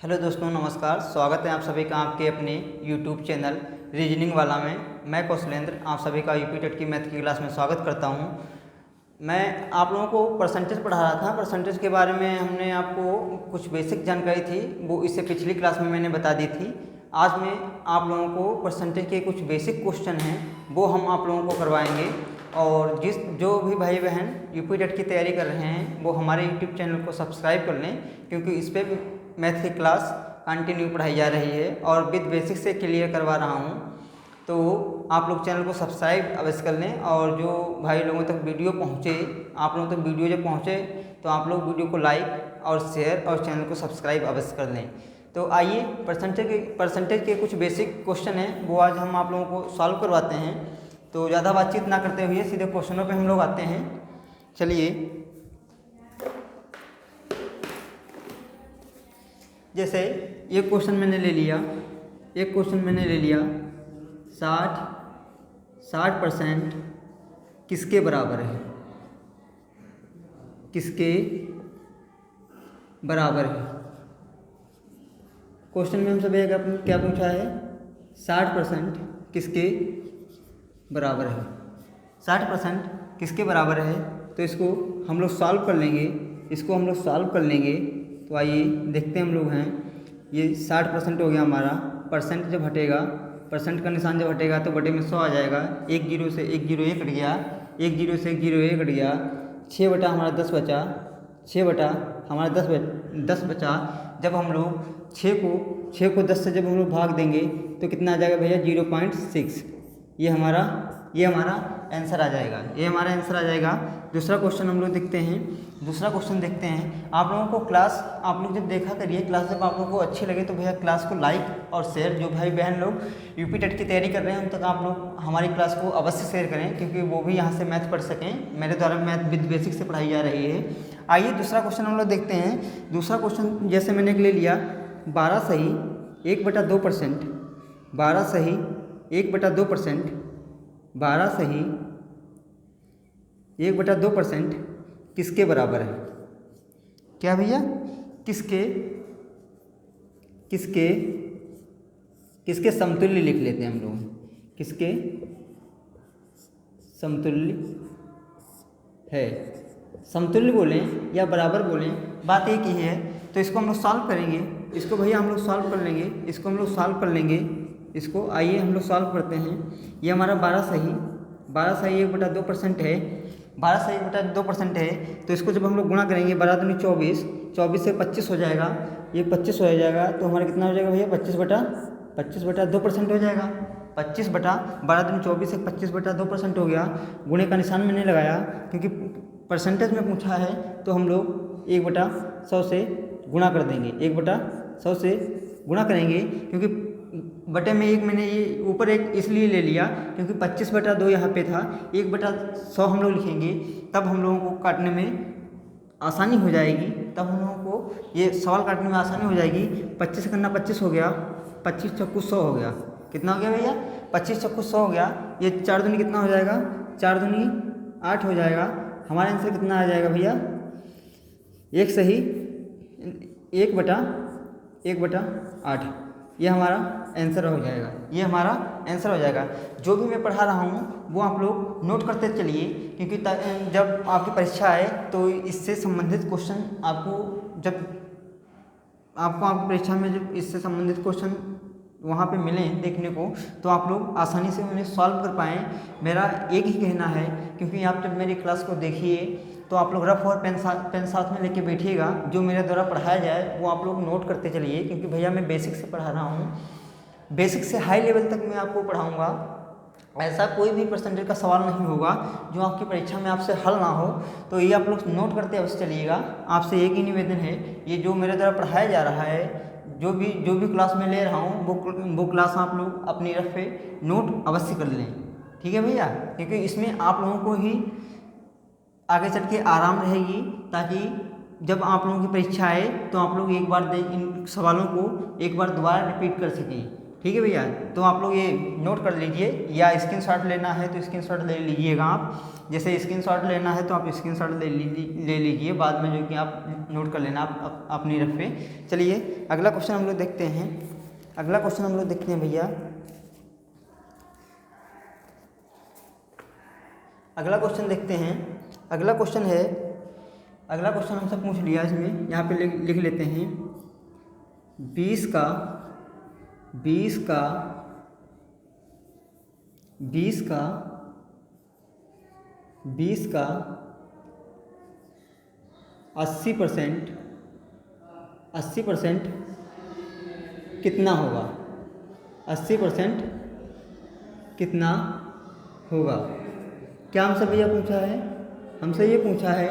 Hello दोस्तों, नमस्कार। स्वागत है आप सभी का आपके अपने यूट्यूब चैनल रीजनिंग वाला में। मैं कौशलेंद्र आप सभी का यूपी टेट की मैथ की क्लास में स्वागत करता हूं। मैं आप लोगों को परसेंटेज पढ़ा रहा था। परसेंटेज के बारे में हमने आपको कुछ बेसिक जानकारी थी, वो इससे पिछली क्लास में मैंने बता दी थी। आज मैं आप लोगों को परसेंटेज के कुछ बेसिक क्वेश्चन हैं वो हम आप लोगों को करवाएंगे। और जो भी भाई बहन यूपी टेट की तैयारी कर रहे हैं वो हमारे यूट्यूब चैनल को सब्सक्राइब कर लें, क्योंकि इस पर मैथ की क्लास कंटिन्यू पढ़ाई जा रही है और विद बेसिक से क्लियर करवा रहा हूँ। तो आप लोग चैनल को सब्सक्राइब अवश्य कर लें। और जो भाई लोगों तक वीडियो पहुँचे, आप लोगों तक वीडियो जब पहुँचे तो आप लोग वीडियो को लाइक और शेयर और चैनल को सब्सक्राइब अवश्य कर लें। तो आइए परसेंटेज के कुछ बेसिक क्वेश्चन हैं वो आज हम आप लोगों को सॉल्व करवाते हैं। तो ज़्यादा बातचीत ना करते हुए सीधे क्वेश्चनों पे हम लोग आते हैं। चलिए, जैसे ये क्वेश्चन मैंने ले लिया, एक क्वेश्चन मैंने ले लिया 60% किसके बराबर है, किसके बराबर है। क्वेश्चन में हमसे भैया क्या पूछा है, 60% किसके बराबर है। 60% किसके बराबर है, तो इसको हम लोग सॉल्व कर लेंगे। तो आइए देखते हैं हम लोग हैं। ये 60% हो गया हमारा। परसेंट जब हटेगा, परसेंट का निशान जब हटेगा तो बटे में 100 आ जाएगा। एक जीरो से एक जीरो एक कट गया, एक जीरो से एक जीरो एक कट गया। 6 बटा हमारा 10 बचा, 6 बटा हमारा 10 बचा। जब हम लोग 6 को 10 से जब हम लोग भाग देंगे तो कितना आ जाएगा भैया, 0.6। ये हमारा आंसर आ जाएगा। दूसरा क्वेश्चन हम लोग देखते हैं। आप लोगों को क्लास आप लोग जब देखा करिए, क्लास जब आप लोगों को अच्छी लगे तो भैया क्लास को लाइक और शेयर, जो भाई बहन लोग यूपी टेट की तैयारी कर रहे हैं उन तक आप लोग हमारी क्लास को अवश्य शेयर करें, क्योंकि वो भी यहाँ से मैथ पढ़ सकें। मेरे द्वारा मैथ विद बेसिक से पढ़ाई जा रही है। आइए दूसरा क्वेश्चन हम लोग देखते हैं। दूसरा क्वेश्चन जैसे मैंने ले लिया 12 सही 1/2%, 12 सही 1/2%, 12 सही 1/2% किसके बराबर है। क्या भैया, किसके समतुल्य लिख लेते हैं हम लोग। किसके समतुल्य है, समतुल्य बोलें या बराबर बोलें, बात एक ही है। तो इसको हम लोग सॉल्व करेंगे। इसको भैया हम लोग सॉल्व कर लेंगे। इसको आइए हम लोग सॉल्व करते हैं। ये हमारा 12 सही 1/2% है। 12 सही 1/2% है। तो इसको जब हम लोग गुणा करेंगे, 12 दूनी 24, 24 से 25 हो जाएगा। ये 25 हो जाएगा तो हमारा कितना हो जाएगा भैया, 25/2% हो जाएगा। 12 दूनी 24 से 25/2% हो गया। गुणे का निशान मैंने लगाया क्योंकि परसेंटेज में पूछा है, तो हम लोग 1/100 से गुणा कर देंगे। 1/100 से गुणा करेंगे, क्योंकि बटे में एक मैंने ये ऊपर एक इसलिए ले लिया क्योंकि 25/2 यहाँ पे था। 1/100 हम लोग लिखेंगे, तब हम लोगों को काटने में आसानी हो जाएगी। तब हम लोगों को ये सवाल काटने में आसानी हो जाएगी। 25 से करना 25 हो गया, 25 चौकू 100 हो गया। कितना हो गया भैया, 25 चौकू 100 हो गया। ये 4 दूनी कितना हो जाएगा, 4 दूनी 8 हो जाएगा। हमारा आंसर कितना आ जाएगा भैया, 1 सही 1/8। ये हमारा आंसर हो जाएगा। जो भी मैं पढ़ा रहा हूँ वो आप लोग नोट करते चलिए, क्योंकि जब आपकी परीक्षा आए तो इससे संबंधित क्वेश्चन आपकी परीक्षा में जब इससे संबंधित क्वेश्चन वहाँ पे मिलें देखने को, तो आप लोग आसानी से उन्हें सॉल्व कर पाएँ। मेरा एक ही कहना है, क्योंकि आप जब मेरी क्लास को देखिए तो आप लोग रफ और पेन साथ में लेके बैठिएगा। जो मेरे द्वारा पढ़ाया जाए वो आप लोग नोट करते चलिए, क्योंकि भैया मैं बेसिक से पढ़ा रहा हूँ। बेसिक से हाई लेवल तक मैं आपको पढ़ाऊँगा। ऐसा कोई भी परसेंटेज का सवाल नहीं होगा जो आपकी परीक्षा में आपसे हल ना हो। तो ये आप लोग नोट करते अवश्य चलिएगा। आपसे एक ही निवेदन है, ये जो मेरे द्वारा पढ़ाया जा रहा है, जो भी क्लास में ले रहा हूँ वो क्लास आप लोग अपनी रफ पे नोट अवश्य कर लें, ठीक है भैया। क्योंकि इसमें आप लोगों को ही आगे चल के आराम रहेगी, ताकि जब आप लोगों की परीक्षा आए तो आप लोग एक बार इन सवालों को एक बार दोबारा रिपीट कर सकें, ठीक है भैया, तो आप लोग ये नोट कर लीजिए, या स्क्रीनशॉट लेना है तो स्क्रीनशॉट ले लीजिएगा आप। जैसे स्क्रीनशॉट लेना है तो आप स्क्रीनशॉट ले लीजिए, बाद में जो कि आप नोट कर लेना आप अपनी रफ पे। चलिए अगला क्वेश्चन हम लोग देखते हैं। अगला क्वेश्चन हम लोग देखते हैं भैया, अगला क्वेश्चन देखते हैं। अगला क्वेश्चन है, अगला क्वेश्चन हमसे पूछ लिया, इसमें यहाँ पे लिख लेते हैं 20 का 80% कितना होगा? 80% कितना होगा? क्या हमसे भैया पूछा है? हमसे ये पूछा है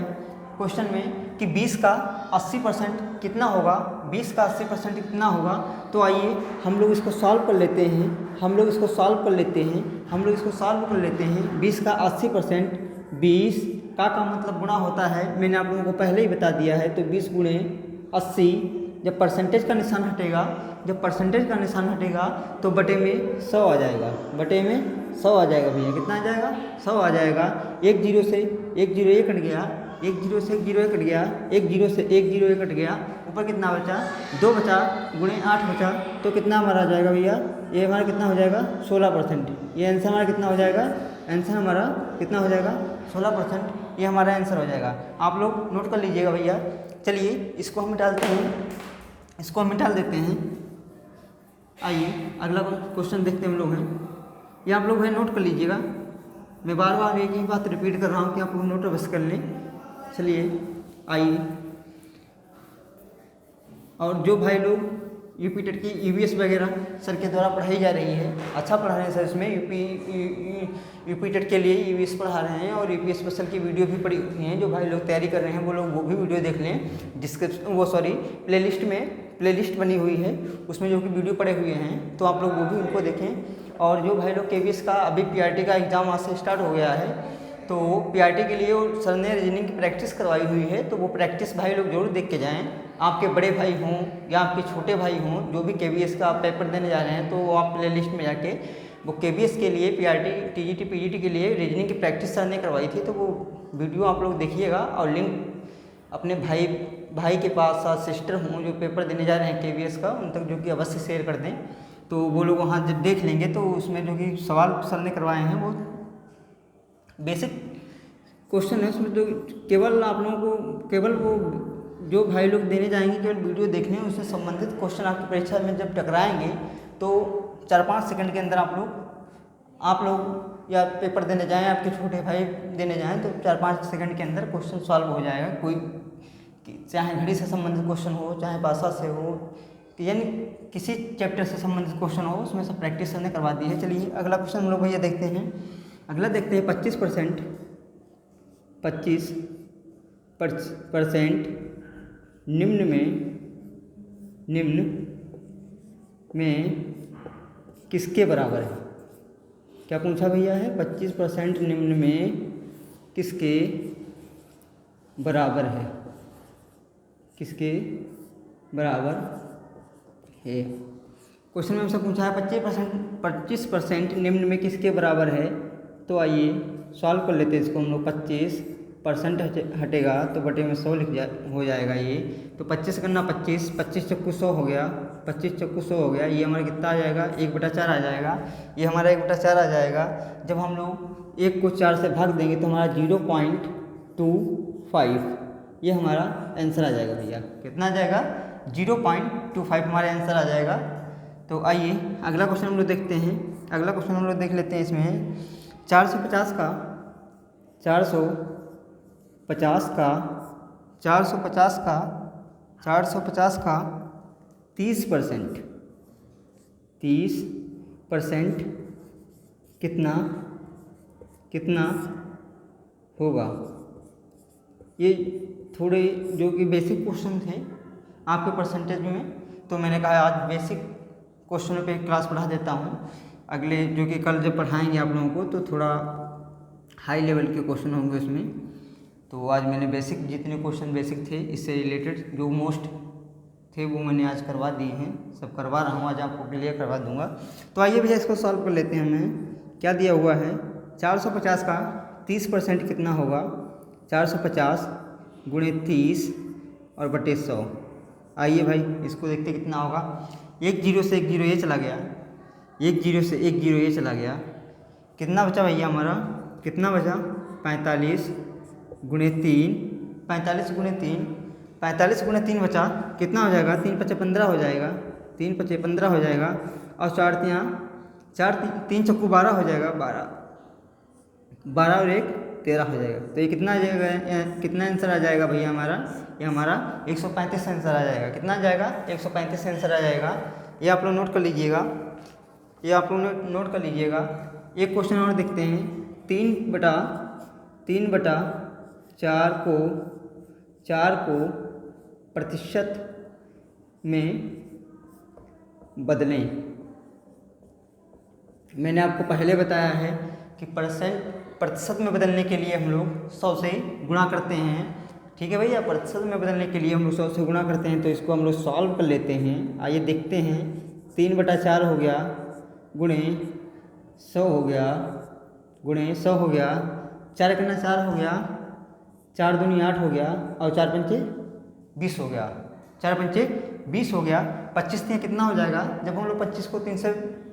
क्वेश्चन में कि 20 का 80% कितना होगा, 20 का 80% कितना होगा। तो आइए हम लोग इसको सॉल्व कर लेते हैं, 20 का 80%, 20 का मतलब गुणा होता है, मैंने आप लोगों को पहले ही बता दिया है। तो 20 गुणे 80, जब परसेंटेज का निशान हटेगा, तो बटे में 100 आ जाएगा, भैया। कितना आ जाएगा? 100 आ जाएगा। 1 0 से 1 0 कट गया, 1 0 से 1 0 कट गया, 1 0 से 1 0 कट गया, ऊपर कितना बचा? 2 बचा, गुणे 8 बचा, तो कितना हमारा आ जाएगा भैया? ये हमारा कितना हो जाएगा? 16%। ये आंसर हमारा कितना हो जाएगा? आंसर हमारा कितना हो जाएगा? 16%। ये हमारा आंसर हो जाएगा। आप लोग नोट कर लीजिएगा भैया। चलिए इसको हम डालते हैं, इसको हम निकाल देते हैं। आइए अगला क्वेश्चन देखते हम लोग हैं, ये आप लोग है नोट कर लीजिएगा। मैं बार बार एक ही बात रिपीट कर रहा हूँ कि आप लोग नोट अवश्य कर लें। चलिए आइए, और जो भाई लोग यूपी टेट की ईवीएस वगैरह सर के द्वारा पढ़ाई जा रही है, अच्छा पढ़ा रहे हैं सर इसमें। यूपी टेट के लिए ईवीएस पढ़ा रहे हैं, और यूपी स्पेशल की वीडियो भी पड़ी हुई हैं। जो भाई लोग तैयारी कर रहे हैं वो लोग वो भी वीडियो देख लें। प्लेलिस्ट बनी हुई है, उसमें जो कि वीडियो पड़े हुए हैं, तो आप लोग वो भी उनको देखें। और जो भाई लोग केवीएस का अभी पीआरटी का एग्ज़ाम आज से स्टार्ट हो गया है, तो पीआरटी के लिए सर ने रीजनिंग की प्रैक्टिस करवाई हुई है, तो वो प्रैक्टिस भाई लोग जरूर देख के जाएं। आपके बड़े भाई हों या आपके छोटे भाई हों, जो भी केवीएस का पेपर देने जा रहे हैं, तो वो आप प्लेलिस्ट में जाके वो केवीएस के लिए पीआरटी, टीजीटी, पीजीटी के लिए रीजनिंग की प्रैक्टिस सर ने करवाई थी, तो वो वीडियो आप लोग देखिएगा। और लिंक अपने भाई के पास सिस्टर हों जो पेपर देने जा रहे हैं केवीएस का, उन तक जो कि अवश्य शेयर कर दें, तो वो लोग वहाँ जब देख लेंगे तो उसमें जो कि सवाल सर ने करवाए हैं वो बेसिक क्वेश्चन है। उसमें जो केवल आप लोगों को, केवल वो जो भाई लोग देने जाएंगे केवल वीडियो देखने, उससे संबंधित क्वेश्चन आपकी परीक्षा में जब टकराएंगे तो 4-5 सेकंड के अंदर आप लोग या पेपर देने जाएं, आपके छोटे भाई देने जाएं, तो 4-5 सेकंड के अंदर क्वेश्चन सॉल्व हो जाएगा। कोई चाहे घड़ी से संबंधित क्वेश्चन हो, चाहे भाषा से हो, यानी किसी चैप्टर से संबंधित क्वेश्चन हो, उसमें सब प्रैक्टिस करने करवा दी है। चलिए अगला क्वेश्चन हम लोग भैया देखते हैं। अगला देखते हैं 25% निम्न में किसके बराबर है? क्या पूछा भैया है? 25% निम्न में किसके बराबर है? किसके बराबर है? क्वेश्चन में हमसे पूछा है 25% निम्न में किसके बराबर है। तो आइए सॉल्व कर लेते हैं इसको हम लोग। 25% हटेगा तो बटे में 100 हो जाएगा ये। तो 25 करना 25 चक्कू 100 हो गया, 25 चक्कू 100 हो गया। ये हमारा कितना आ जाएगा? 1/4 आ जाएगा। ये हमारा 1/4 आ जाएगा। जब हम लोग 1 को 4 से भाग देंगे तो हमारा 0.25 ये हमारा आंसर आ जाएगा भैया। कितना आ जाएगा? 0.25 हमारा आंसर आ जाएगा। तो आइए अगला क्वेश्चन हम लोग देखते हैं। अगला क्वेश्चन हम लोग देख लेते हैं। इसमें 450 का 30% कितना होगा? ये थोड़े जो कि बेसिक क्वेश्चन थे आपके परसेंटेज में, तो मैंने कहा आज बेसिक क्वेश्चनों पे क्लास पढ़ा देता हूँ। अगले जो कि कल जब पढ़ाएंगे आप लोगों को तो थोड़ा हाई लेवल के क्वेश्चन होंगे उसमें। तो आज मैंने बेसिक जितने क्वेश्चन बेसिक थे इससे रिलेटेड जो मोस्ट थे वो मैंने आज करवा दिए हैं, सब करवा रहा हूँ, आज आपको क्लियर करवा दूंगा। तो आइए भैया इसको सॉल्व कर लेते हैं। हमें क्या दिया हुआ है, 450 का 30% कितना होगा, 450 गुणे 30 और बटे 100। आइए भाई इसको देखते कितना होगा। एक जीरो से एक जीरो ये चला गया, एक जीरो से एक जीरो ये चला गया, कितना बचा भैया हमारा, कितना बचा 45 गुणे 3, 45 गुणे 3, 45 गुणे 3 बचा, कितना हो जाएगा, 3 पचे 15 हो जाएगा, 3 पचे 15 हो जाएगा, और 3 चक्कू 12 हो जाएगा, 12 और 1 13 हो जाएगा। तो ये कितना आ जाएगा, कितना आंसर आ जाएगा भैया हमारा, ये हमारा 135 आंसर आ जाएगा। कितना आ जाएगा, 135 आंसर आ जाएगा। ये आप लोग नोट कर लीजिएगा, ये आप लोग नोट कर लीजिएगा। एक क्वेश्चन और देखते हैं, 3 बटा 4 को प्रतिशत में बदलें। मैंने आपको पहले बताया है कि प्रतिशत में बदलने के लिए हम लोग 100 से गुणा करते हैं। ठीक है भैया, प्रतिशत में बदलने के लिए हम लोग 100 से गुणा करते हैं। तो इसको हम लोग सॉल्व कर लेते हैं। आइए देखते हैं, 3 बटा 4 हो गया गुणे 100 हो गया, गुणे 100 हो गया, 4 करना 4 हो गया, 4 दूनी 8 हो गया, और 4 पंचे 20 हो गया, 4 पंचे 20 हो गया। 25 तियाँ कितना हो जाएगा, जब हम लोग 25 को 3 से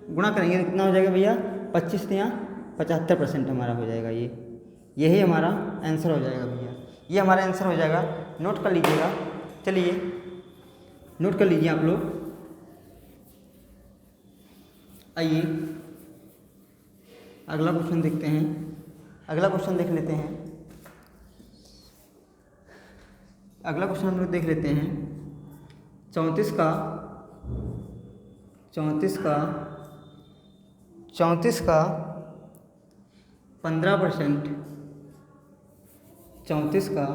गुणा करेंगे तो कितना हो जाएगा भैया, 25 तियाँ 75% हमारा हो जाएगा। यही हमारा आंसर हो जाएगा भैया, ये हमारा आंसर हो जाएगा। नोट कर लीजिएगा, चलिए नोट कर लीजिए आप लोग। आइए अगला क्वेश्चन देखते हैं, अगला क्वेश्चन देख लेते हैं। अगला क्वेश्चन हम लोग देख लेते हैं, 34 का 15%, 34 का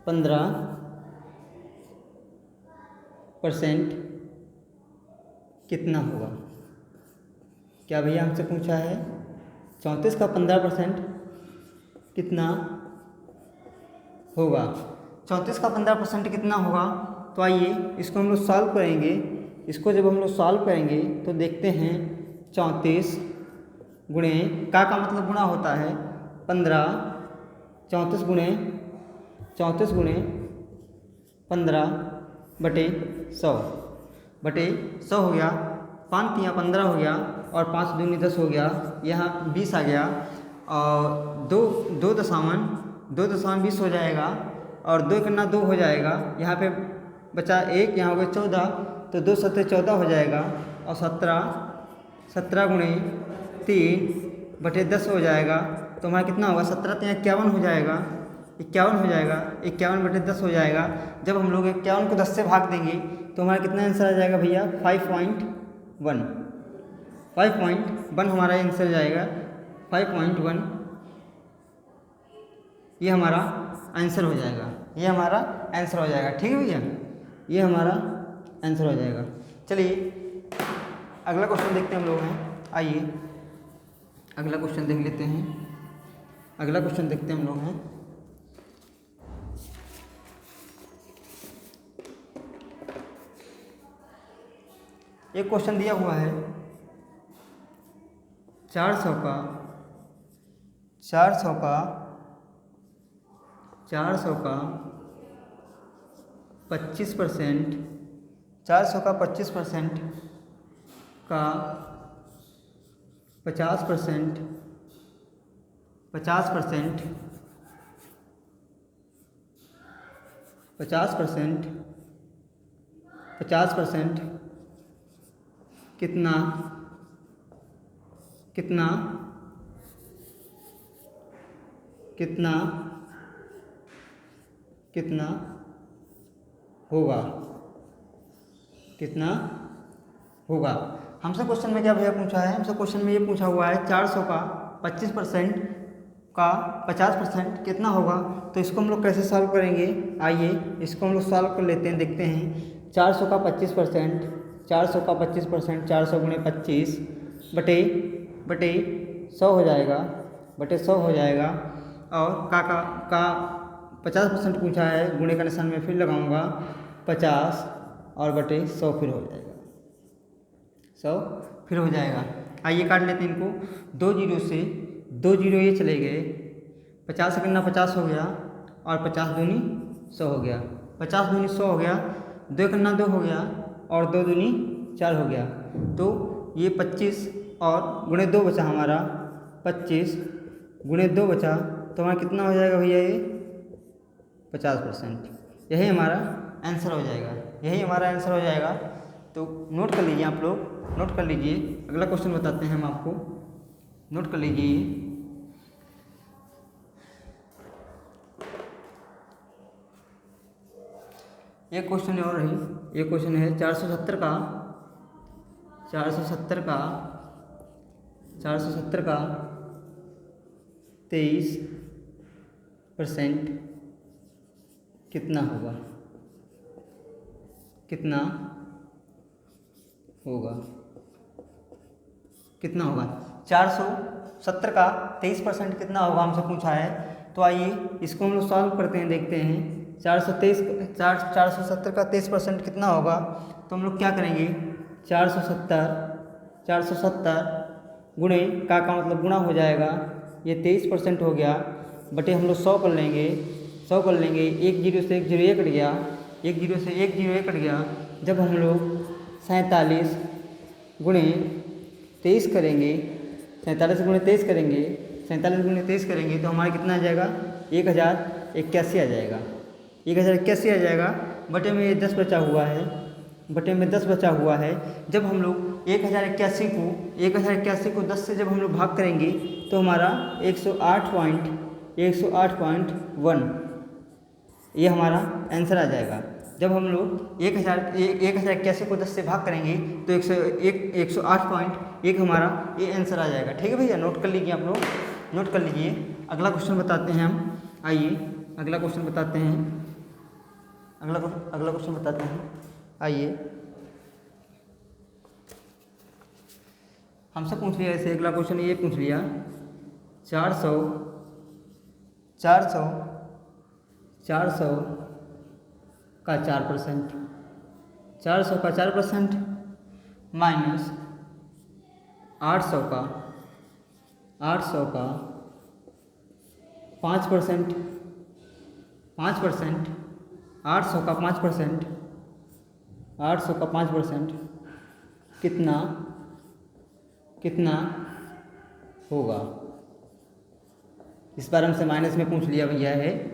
15% कितना होगा। क्या भैया हमसे पूछा है, 34 का 15% कितना होगा, 34 का 15% कितना होगा। तो आइए इसको हम लोग सॉल्व करेंगे। इसको जब हम लोग सॉल्व करेंगे तो देखते हैं, 34 गुणे का मतलब गुणा होता है 15, 34 गुणे 15 बटे 100 हो गया, 5 तियाँ 15 हो गया, और 5 दूनी 10 हो गया, यहाँ 20 आ गया, और 2 दशामन 20 हो जाएगा, और 2 करना 2 हो जाएगा, यहाँ पे बचा 1, यहाँ हो गया 14, तो 2 सत्ते 14 हो जाएगा, और 17 गुणे 3 बटे 10 हो जाएगा। तो हमारा कितना होगा, 17 तियाँ 51 हो जाएगा, 51 हो जाएगा, 51 बटे 10 हो जाएगा। जब हम लोग 51 को 10 से भाग देंगे तो हमारा कितना आंसर आ जाएगा भैया, 5.1 हमारा आंसर जाएगा, 5.1 ये हमारा आंसर हो जाएगा, ये हमारा आंसर हो जाएगा। ठीक है भैया, ये हमारा आंसर हो जाएगा। चलिए अगला क्वेश्चन देखते हैं हम लोग हैं। आइए अगला क्वेश्चन देख लेते हैं, अगला क्वेश्चन देखते हैं हम लोग हैं। एक क्वेश्चन दिया हुआ है, 400 का 25%, 400 का 25% का 50% 50% कितना होगा, कितना होगा। हमसे क्वेश्चन में क्या भैया पूछा है, हमसे क्वेश्चन में ये पूछा हुआ है 400 का 25% का 50% कितना होगा। तो इसको हम लोग कैसे सॉल्व करेंगे, आइए इसको हम लोग सॉल्व कर लेते हैं, देखते हैं। 400 का 25%, 400 गुणे 25 बटे 100 हो जाएगा, और का 50% पूछा है, गुणे का निशान में फिर लगाऊंगा 50 और बटे 100 फिर हो जाएगा, 100 फिर हो जाएगा। आइए काट लेते हैं इनको। 2 जीरो से 2 जीरो ये चले गए, 50 से 50 हो गया और 50 दूनी 100 हो गया, 50 दूनी 100 हो गया, 2 2 हो गया और 2 दूनी 4 हो गया। तो ये 25 और गुणे 2 बचा हमारा, 25 गुणे 2 बचा, तो हमारा कितना हो जाएगा भैया ये 50%। यही हमारा आंसर हो जाएगा, यही हमारा आंसर हो जाएगा। तो नोट कर लीजिए आप लोग, नोट कर लीजिए। अगला क्वेश्चन बताते हैं हम आपको, नोट कर लीजिए। एक क्वेश्चन और है, ये क्वेश्चन है 470 का 23% कितना होगा, कितना होगा, कितना होगा। 470 का 23% कितना होगा हमसे पूछा है। तो आइए इसको हम लोग सॉल्व करते हैं, देखते हैं 470 का 23% कितना होगा। तो हम लोग क्या करेंगे, 470 गुणे का मतलब गुणा हो जाएगा, ये 23% हो गया, बटे हम लोग 100 कर लेंगे, 100 कर लेंगे। 1 जीरो से 1 जीरो ये कट गया, 1 जीरो से 1 जीरो ये कट गया। जब हम लोग 47 गुणे 23 करेंगे, 47 गुणे 23 करेंगे, 47 गुणे 23 करेंगे तो हमारा कितना आ जाएगा, 1081 आ जाएगा, 1081 आ जाएगा। बटे में ये 10 बचा हुआ है, बटे में 10 बचा हुआ है। जब हम लोग 1081 को 10 से जब हम लोग भाग करेंगे तो हमारा 108.1 ये हमारा आंसर आ जाएगा। जब हम लोग 1081 को 10 से भाग करेंगे तो 108.1 हमारा ये आंसर आ जाएगा। ठीक है भैया, नोट कर लीजिए आप लोग, नोट कर लीजिए। अगला क्वेश्चन बताते हैं हम, आइए अगला क्वेश्चन बताते हैं, अगला क्वेश्चन बताते हैं। आइए हमसे पूछ लिया ऐसे, अगला क्वेश्चन ये पूछ लिया 400 का 4%, 400 का 4% माइनस 800 का 5%, 800 का 5%, 800 का 5% कितना होगा। इस बार हमसे माइनस में पूछ लिया भैया है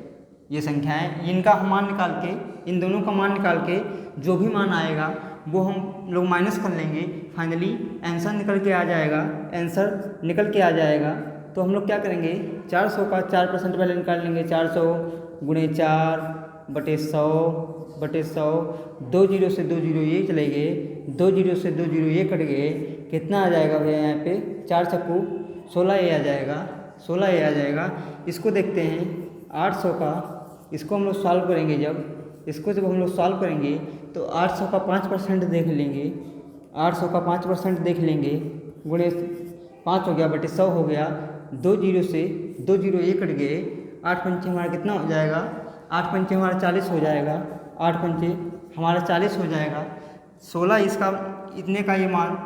ये संख्याएं, इनका हम मान निकाल के, इन दोनों का मान निकाल के जो भी मान आएगा वो हम लोग माइनस कर लेंगे, फाइनली आंसर निकल के आ जाएगा, आंसर निकल के आ जाएगा। तो हम लोग क्या करेंगे, 400 का 4% पहले निकाल लेंगे, 400 गुणे 4 बटे 100, 2 जीरो से 2 जीरो ये चले गए, 2 जीरो से 2 जीरो ये कट गए, कितना आ जाएगा भैया यहाँ पे 4 चक्कू 16 ये आ जाएगा, 16 ये आ जाएगा। इसको देखते हैं 800 का, इसको हम लोग सॉल्व करेंगे, जब हम लोग सॉल्व करेंगे तो 800 का 5% देख लेंगे, 800 का 5% देख लेंगे, गुणे 5 हो गया बटे 100 हो गया, 2 जीरो से 2 जीरो ये कट गए, 8 पंचे हमारा कितना हो जाएगा, 8 पंचे हमारा 40 हो जाएगा, 8 पंचे हमारा 40 हो जाएगा। 16 इसका इतने का ये मान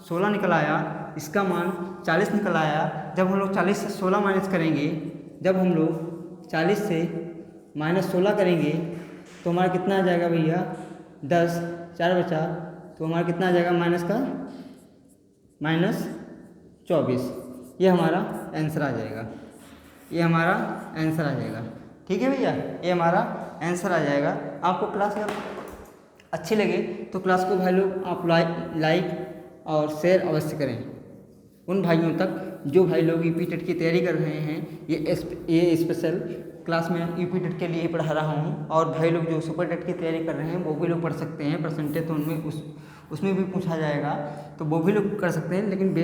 16 निकल आया, इसका मान 40 निकल आया। जब हम लोग 40 से 16 माइनस करेंगे, जब हम लोग 40 से -16 करेंगे तो हमारा कितना आ जाएगा भैया 10, 4 बचा, तो हमारा कितना आ जाएगा -24। ये हमारा आंसर आ जाएगा, ये हमारा आंसर आ जाएगा। ठीक है भैया, ये हमारा आंसर आ जाएगा। आपको क्लास अगर अच्छी लगे तो क्लास को भाई लोग आप लाइक और शेयर अवश्य करें उन भाइयों तक जो भाई लोग यूपी टेट की तैयारी कर रहे हैं। ये स्पेशल क्लास में यूपी टेट के लिए पढ़ा रहा हूँ, और भाई लोग जो सुपर टेट की तैयारी कर रहे हैं वो भी लोग पढ़ सकते हैं। परसेंटेज तो उनमें उसमें भी पूछा जाएगा तो वो भी लोग कर सकते हैं, लेकिन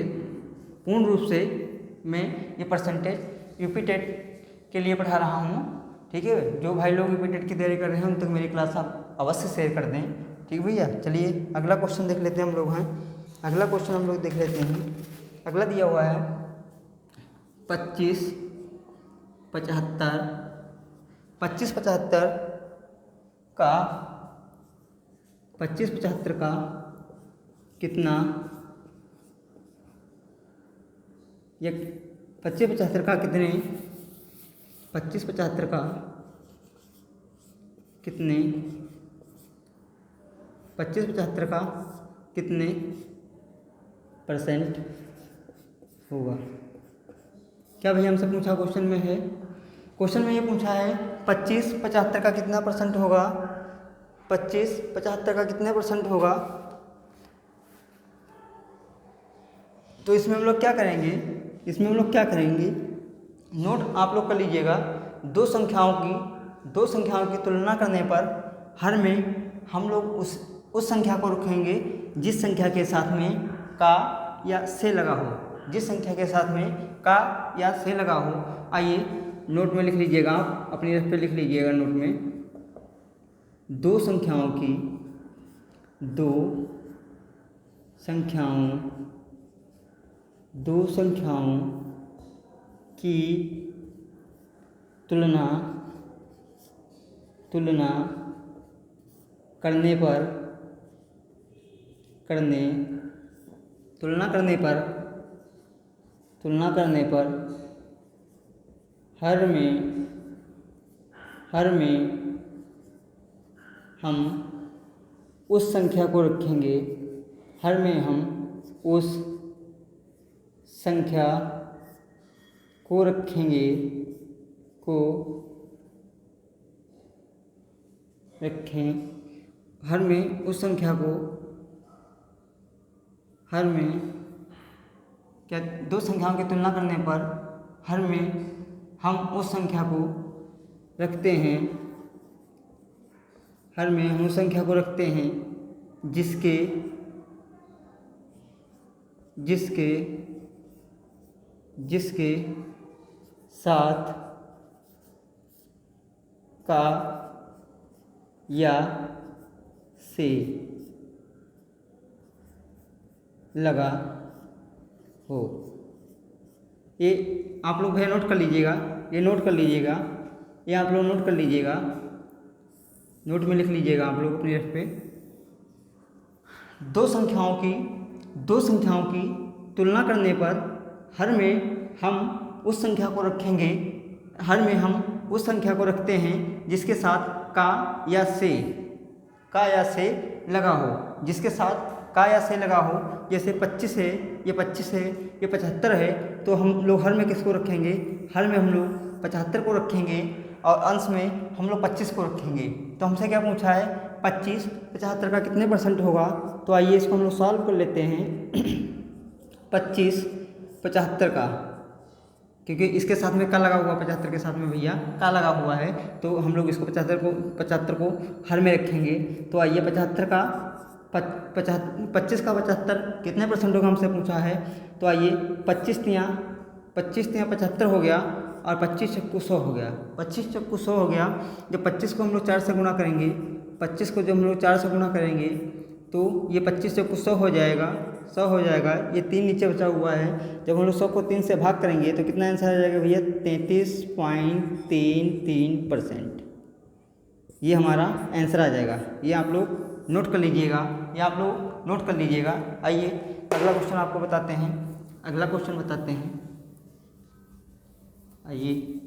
पूर्ण रूप से मैं ये परसेंटेज यूपी टेट के लिए पढ़ा रहा हूँ। ठीक है, जो भाई लोग यूपी टेट की तैयारी कर रहे हैं उन तक मेरी क्लास आप अवश्य शेयर कर दें। ठीक भैया, चलिए अगला क्वेश्चन देख लेते हैं हम लोग हैं। अगला क्वेश्चन हम लोग देख लेते हैं। अगला दिया हुआ है 25, 75, 2575 का 2575 का कितना, या 2575 का कितने, 2575 का कितने, 2575 का कितने परसेंट होगा। क्या भैया हमसे पूछा क्वेश्चन में है, क्वेश्चन में ये पूछा है 2575 का कितना परसेंट होगा, 2575 का कितने परसेंट होगा। तो इसमें हम लोग क्या करेंगे, इसमें हम लोग क्या करेंगे, नोट आप लोग कर लीजिएगा। दो संख्याओं की तुलना करने पर हर में हम लोग उस संख्या को रखेंगे जिस संख्या के साथ में का या से लगा हो, जिस संख्या के साथ में का या से लगा हो। आइए नोट में लिख लीजिएगा, आप अपनी रफ पे लिख लीजिएगा नोट में। दो संख्याओं की तुलना करने पर हर में हम उस संख्या को रखेंगे, हर में हम उस संख्या को रखेंगे हर में उस संख्या को, हर में क्या, दो संख्याओं की तुलना करने पर हर में हम उस संख्या को रखते हैं, हर में हम उस संख्या को रखते हैं जिसके साथ का या से लगा हो। ये आप लोग भैया नोट कर लीजिएगा, ये नोट कर लीजिएगा, ये आप लोग नोट कर लीजिएगा, नोट में लिख लीजिएगा आप लोग अपनी रफ पे। दो संख्याओं की तुलना करने पर हर में हम उस संख्या को रखेंगे, हर में हम उस संख्या को रखते हैं जिसके साथ का या से लगा हो, जिसके साथ का या से लगा हो। जैसे 25 है, ये 25 है, ये 75 है, तो हम लोग हर में किसको रखेंगे, हर में हम लोग 75 को रखेंगे और अंश में हम लोग 25 को रखेंगे। तो हमसे क्या पूछा है, 25 75 का कितने परसेंट होगा। तो आइए इसको हम लोग सॉल्व कर लेते हैं। 25 75 का, क्योंकि इसके साथ में का लगा हुआ, 75 के साथ में भैया का लगा हुआ है, तो हम लोग इसको 75 को हर में रखेंगे। तो आइए 25 का 75 कितने परसेंट होगा हमसे पूछा है। तो आइए 25 तियाँ 75 हो गया और 25 चक्कू 100 हो गया, 25 चक्कू 100 हो गया। जब 25 को हम लोग 4 से गुणा करेंगे, 25 को जब हम लोग 4 से गुणा करेंगे तो ये 25 चक्कू 100 हो जाएगा, 100 हो जाएगा। ये 3 नीचे बचा हुआ है, जब हम लोग 100 को 3 से भाग करेंगे तो कितना आंसर आ जाएगा भैया, 33.33%। ये हमारा आंसर आ जाएगा। ये आप लोग नोट कर लीजिएगा, ये आप लोग नोट कर लीजिएगा। आइए अगला क्वेश्चन आपको बताते हैं, अगला क्वेश्चन बताते हैं। आइए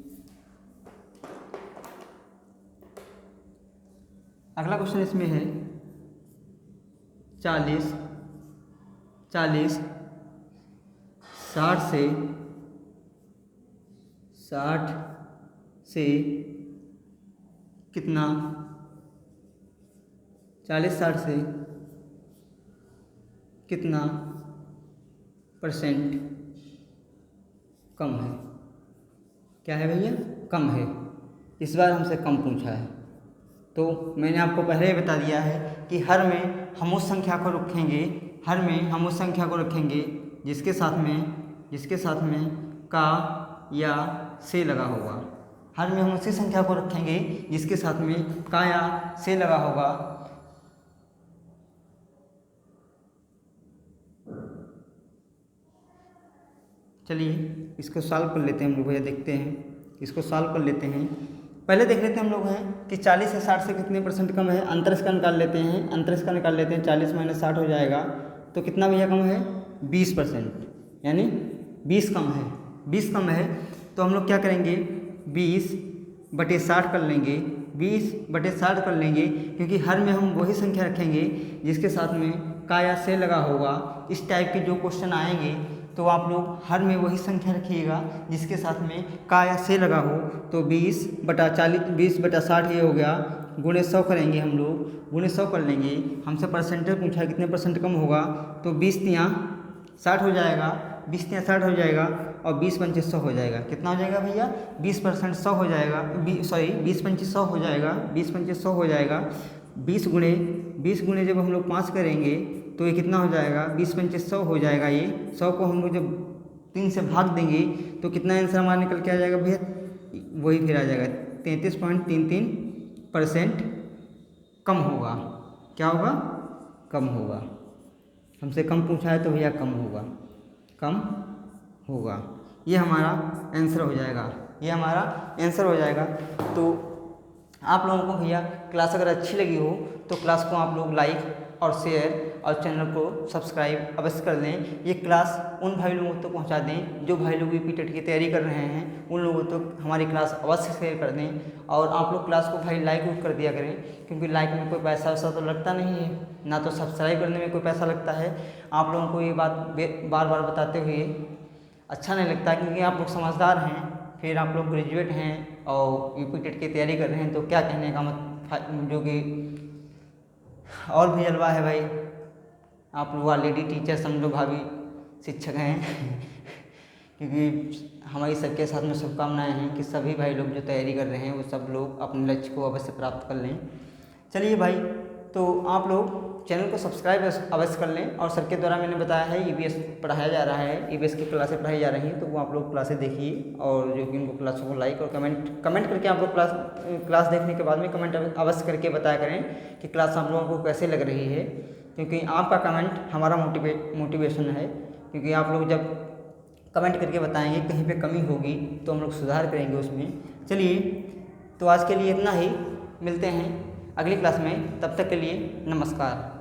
अगला क्वेश्चन इसमें है 40 60 से कितना, 40-60 से कितना परसेंट कम है। क्या है भैया, कम है। इस बार हमसे कम पूछा है, तो मैंने आपको पहले ही बता दिया है कि हर में हम उस संख्या को रखेंगे, हर में हम उस संख्या को रखेंगे जिसके साथ में का या से लगा होगा। हर में हम उसी संख्या को रखेंगे जिसके साथ में का या से लगा होगा। चलिए इसको सॉल्व कर लेते हैं हम लोग भैया, देखते हैं इसको सॉल्व कर लेते हैं। पहले देख लेते हैं हम लोग हैं कि 40 से 60 से कितने परसेंट कम है। अंतर इसका निकाल लेते हैं, अंतर इसका निकाल लेते हैं। 40 माइनस 60 हो जाएगा तो कितना भैया कम है 20%, यानी 20 कम है। 20 कम है तो हम लोग क्या करेंगे 20/60 कर लेंगे, 20/60 कर लेंगे, क्योंकि हर में हम वही संख्या रखेंगे जिसके साथ में का या से लगा होगा। इस टाइप के जो क्वेश्चन आएंगे तो आप लोग हर में वही संख्या रखिएगा जिसके साथ में का या से लगा हो। तो 20/60 ये हो गया, गुणे 100 करेंगे हम लोग, गुणे 100 कर लेंगे। हमसे परसेंटेज पूछा कितने परसेंट कम होगा, तो 20×3 60 हो जाएगा, 20×3 60 हो जाएगा और 20×5 100 हो जाएगा। कितना हो जाएगा भैया 20% 100 हो जाएगा, 20×5 100 हो जाएगा, 20×5 100 हो जाएगा। 20 गुणे जब हम लोग 5 करेंगे तो ये कितना हो जाएगा 20×5 100 हो जाएगा। ये 100 को हम लोग जब 3 से भाग देंगे तो कितना आंसर हमारा निकल के आ जाएगा भैया, वही फिर आ जाएगा 33.33% कम होगा। क्या होगा कम होगा। हमसे कम पूछा है तो भैया कम होगा, कम होगा। ये हमारा आंसर हो जाएगा, ये हमारा आंसर हो जाएगा। तो आप लोगों को भैया क्लास अगर अच्छी लगी हो तो क्लास को आप लोग लाइक और शेयर और चैनल को सब्सक्राइब अवश्य कर लें। ये क्लास उन भाई लोगों तक पहुंचा दें जो भाई लोग यूपी टेट की तैयारी कर रहे हैं, उन लोगों तक हमारी क्लास अवश्य शेयर कर दें। और आप लोग क्लास को भाई लाइक कर दिया करें, क्योंकि लाइक में कोई पैसा वैसा तो लगता नहीं है, ना तो सब्सक्राइब करने में कोई पैसा लगता है। आप लोगों को ये बात बार बार बताते हुए अच्छा नहीं लगता, क्योंकि आप लोग समझदार हैं, फिर आप लोग ग्रेजुएट हैं और यूपी टेट की तैयारी कर रहे हैं, तो क्या कहने का जो कि और भी जलवा है भाई। आप लोग ऑलरेडी टीचर समझो, भाभी शिक्षक हैं क्योंकि हमारी सबके साथ में शुभकामनाएं हैं कि सभी भाई लोग जो तैयारी कर रहे हैं वो सब लोग अपने लक्ष्य को अवश्य प्राप्त कर लें। चलिए भाई, तो आप लोग चैनल को सब्सक्राइब अवश्य कर लें। और सर के द्वारा मैंने बताया है ईवीएस पढ़ाया जा रहा है, ईवीएस की क्लासें पढ़ाई जा रही हैं, तो वो आप लोग क्लासें देखिए और जो कि उनको क्लासों को लाइक और कमेंट करके आप लोग क्लास देखने के बाद में कमेंट अवश्य करके बताया करें कि क्लास आप लोगों को कैसे लग रही है, क्योंकि आपका कमेंट हमारा मोटिवेशन है। क्योंकि आप लोग जब कमेंट करके बताएंगे कहीं पे कमी होगी तो हम लोग सुधार करेंगे उसमें। चलिए, तो आज के लिए इतना ही, मिलते हैं अगली क्लास में, तब तक के लिए नमस्कार।